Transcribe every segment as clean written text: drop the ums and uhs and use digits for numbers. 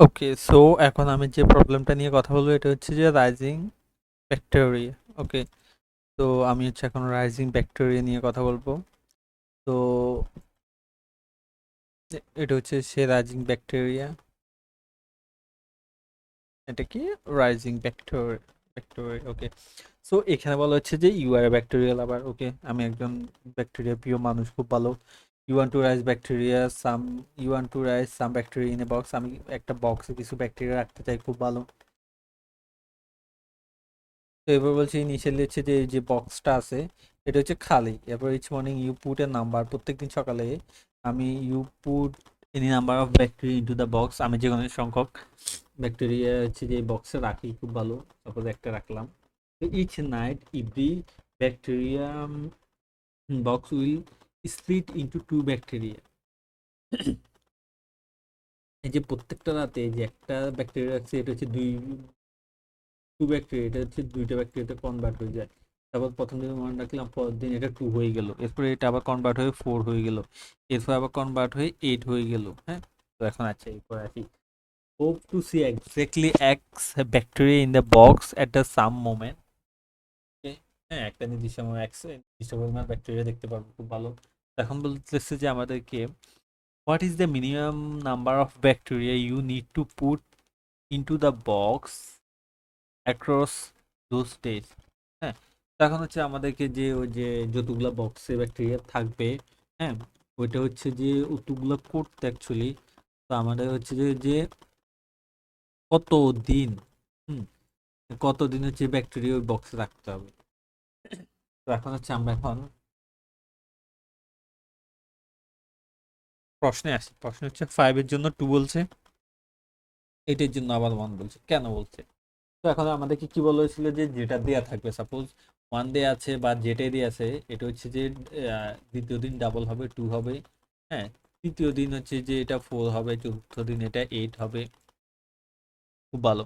ওকে, so এখন আমি যে প্রবলেমটা নিয়ে কথা বলবো এটা হচ্ছে যে রাইজিং ব্যাকটেরিয়া। ওকে, তো আমি হচ্ছে এখন রাইজিং ব্যাকটেরিয়া নিয়ে কথা বলবো। তো এটা হচ্ছে সে রাইজিং ব্যাকটেরিয়া। এটা কি? Rising bacteria. ওকে, সো এখানে বলা হচ্ছে যে ইউ আর ব্যাকটেরিয়াল আবার। ওকে, আমি একজন ব্যাকটেরিয়া প্রিয় মানুষ, খুব ভালো। You want to raise bacteria some you want to raise some bacteria in a box. আমি একটা বক্সে কিছু ব্যাকটেরিয়া রাখতে চাই, খুব ভালো। তো এবার বলছি ইনিশিয়ালি হচ্ছে যে এই যে বক্সটা আছে এটা হচ্ছে খালি। এরপর each morning you put a number, প্রত্যেকদিন সকালে আমি you put any number of bacteria into the box. আমি যে কোনো সংখ্যক ব্যাকটেরিয়া হচ্ছে যে বক্সে রাখি, খুব ভালো। সাপোজ একটা রাখলাম। তো each night every bacteria box will split into two bacteria. এই যে প্রত্যেকটা রাতে যে একটা ব্যাকটেরিয়া রাখছে এটা হচ্ছে টু ব্যাকটেরিয়া, এটা হচ্ছে দুইটা ব্যাকটেরিয়াতে কনভার্ট হয়ে যায়। তারপর প্রথম দিন ওয়ান রাখলাম, পরের দিন এটা টু হয়ে গেল, এরপরে এটা আবার কনভার্ট হয়ে ফোর হয়ে গেল, এরপর আবার কনভার্ট হয়ে এইট হয়ে গেল। হ্যাঁ, তো এখন আচ্ছা এরপর আসি। Hope to see exactly X bacteria in the box at the same moment. হ্যাঁ, একটা নির্দিষ্ট সময় এক্স নির্দিষ্ট পরিমাণ ব্যাকটেরিয়া দেখতে পারবো, খুব ভালো। এখন বলতেছে যে আমাদেরকে what is the minimum number of bacteria you need to put into the box across those days. হ্যাঁ, তখন হচ্ছে আমাদেরকে যে ওই যে যতগুলা বক্সে ব্যাকটেরিয়া থাকবে, হ্যাঁ, ওইটা হচ্ছে যে অতগুলো করতে অ্যাকচুয়ালি তো আমাদের হচ্ছে যে যে কতদিন, হুম, কতদিন হচ্ছে ব্যাকটেরিয়া ওই বক্সে রাখতে হবে। তো এখন হচ্ছে আমরা এখন প্রশ্নে আসি। প্রশ্ন হচ্ছে 5 এর জন্য 2 বলছে, এটার জন্য আবার 1 বলছে, কেন বলছে? তো এখন আমাদেরকে কি বলা হয়েছিল যে যেটা দেয়া থাকবে, সাপোজ 1 দেয়া আছে বা যেটাই দেয়া আছে, এটা হচ্ছে যে দ্বিতীয় দিন ডাবল হবে, 2 হবে। হ্যাঁ, তৃতীয় দিন হচ্ছে যে এটা 4 হবে, চতুর্থ দিন এটা 8 হবে। খুব ভালো।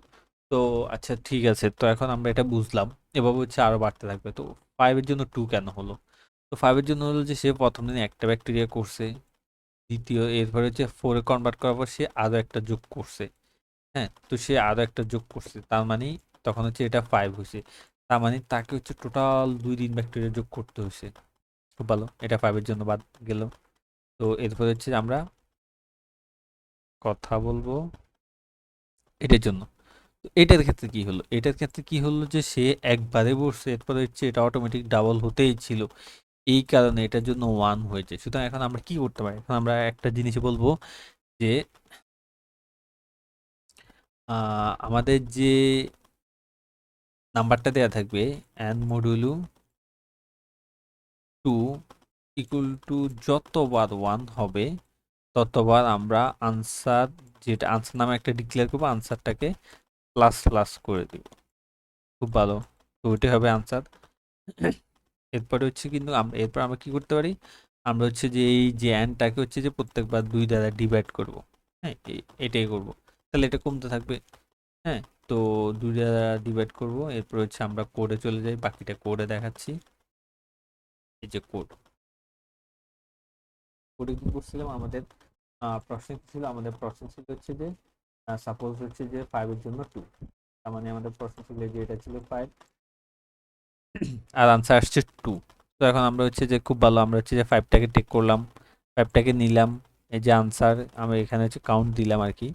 তো আচ্ছা ঠিক আছে, তো এখন আমরা এটা বুঝলাম। এভাবে হচ্ছে আরো বাড়তে থাকবে। তো 5 এর জন্য 2 কেন হলো? তো 5 এর জন্য হলো যে সে প্রথম দিন একটা ব্যাকটেরিয়া করছে, দ্বিতীয় এরপরে হচ্ছে 4 এ কনভার্ট করার পর সে আরো একটা যোগ করছে। হ্যাঁ, তো সে আরো একটা যোগ করছে, তার মানে তখন হচ্ছে এটা 5 হয়েছে। তার মানে তাকে হচ্ছে টোটাল 2 দিন ব্যাকটেরিয়া যোগ করতে হয়েছে। খুব ভালো, এটা 5 এর জন্য বাদ গেল। তো এরপরে হচ্ছে আমরা কথা বলবো এটার জন্য। তো এটার ক্ষেত্রে কি হলো? এটার ক্ষেত্রে কি হলো যে সে একবারে বসছে, এরপরে হচ্ছে এটা অটোমেটিক ডাবল হতেই ছিল, এই কারণে এটার জন্য 1 হয়েছে। সুতরাং এখন আমরা কি করতে পারি? এখন আমরা একটা জিনিস বলবো যে আমাদের যে নাম্বারটা দেয়া থাকবে এন মডুলু 2 ইকুয়াল টু যতবার 1 হবে ততবার আমরা আনসার, যেটা আনসার নামে একটা ডিক্লেয়ার করবো, আনসারটাকে প্লাস প্লাস করে দিব। খুব ভালো, তো ওইটাই হবে আনসার। এরপরে হচ্ছে কিন্তু আমরা এরপর আমরা কি করতে পারি? আমরা হচ্ছে যে এই যে এনটাকে হচ্ছে যে প্রত্যেকবার 2 দ্বারা ডিভাইড করব। হ্যাঁ, এটাই করব। তাহলে এটা কমতে থাকবে। হ্যাঁ, তো 2 দ্বারা ডিভাইড করব। এরপর হচ্ছে আমরা কোডে চলে যাই, বাকিটা কোডে দেখাচ্ছি। এই যে কোড, কোডে কি করছিলাম আমাদের প্রশ্ন কি ছিল? আমাদের প্রশ্ন ছিল হচ্ছে যে সাপোজ হচ্ছে যে 5 এর জন্য 2, তার মানে আমাদের প্রশ্ন ছিল যে এটা ছিল 5 আর আনসার আসছে 2। তো এখন আমরা হচ্ছে যে খুব ভালো, আমরা হচ্ছে যে 5টাকে টেক করলাম, 5টাকে নিলাম। এই যে আনসার আমরা এখানে হচ্ছে কাউন্ট দিলাম আর কি,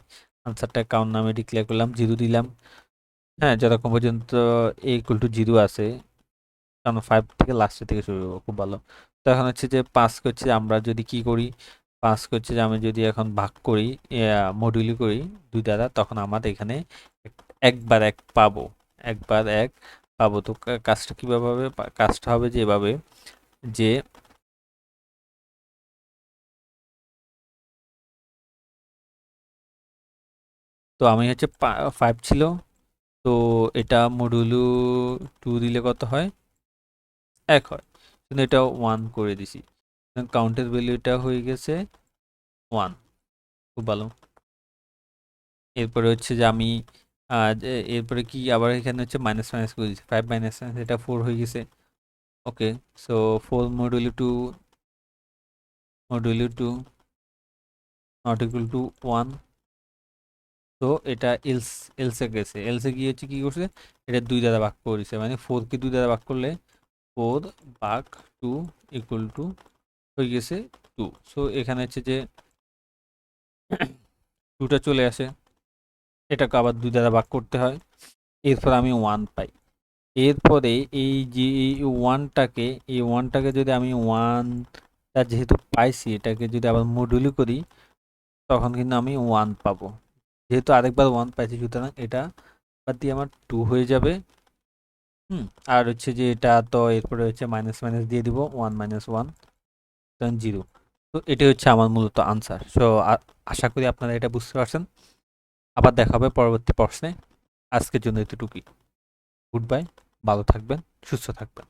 আনসারটা কাউন্ট নামে ডিক্লেয়ার করলাম, 0 দিলাম। হ্যাঁ, যতক্ষণ পর্যন্ত এ ইকুয়াল টু 0 আছে, কারণ 5 থেকে লাস্টের থেকে শুরু করবো। খুব ভালো। তো এখন হচ্ছে যে 5 হচ্ছে আমরা যদি কি করি, 5 হচ্ছে যে আমি যদি এখন ভাগ করি, মডিউলি করি 2 দ্বারা, তখন আমাদের এখানে একবার এক পাবো, একবার এক পাবো। তো কাজটা কিভাবে হবে? কাজটা হবে যে এভাবে, যে তো আমি হচ্ছে 5 ছিল, তো এটা মডুলু 2 দিলে কত হয়? 1 হয়। কিন্তু এটা 1 করে দিছি, কাউন্টের ভ্যালুটা হয়ে গেছে 1। খুব ভালো। এরপরে হচ্ছে যে আমি এরপরে কি আবার এখানে হচ্ছে মাইনাস মাইনাস করে দিচ্ছি, 5 মাইনাস মাইনাস এটা 4 হয়ে গেছে। Okay, so 4 modulo two not equal to 1। তো এটা এলসে গেছে, এলসে গিয়ে হচ্ছে কি করছে, এটা 2 দ্বারা ভাগ করেছে, মানে 4 কে 2 দ্বারা ভাগ করলে 4 ভাগ 2 ইকুয়াল টু হয়ে গেছে 2। সো এখানে হচ্ছে যে 2টা চলে আসে, এটাকে আবার 2 দ্বারা ভাগ করতে হয়, এরপর আমি 1 পাই। এরপরে এই যে এই ওয়ানটাকে যদি আমি ওয়ানটা যেহেতু পাইছি, এটাকে যদি আবার মডুলি করি তখন কিন্তু আমি 1 পাবো। যেহেতু আরেকবার 1 পাইছি, সুতরাং এটা বাদ দিয়ে আমার 2 হয়ে যাবে। আর হচ্ছে যে এটা তো এরপরে হচ্ছে মাইনাস মাইনাস দিয়ে দিব, 1 মাইনাস 1 তখন 0। তো এটাই হচ্ছে আমার মূলত আনসার। সো আশা করি আপনারা এটা বুঝতে পারছেন। আবার দেখা হবে পরবর্তী প্রশ্নে। আজকের জন্য এতটুকুই। গুড বাই, ভালো থাকবেন, সুস্থ থাকবেন।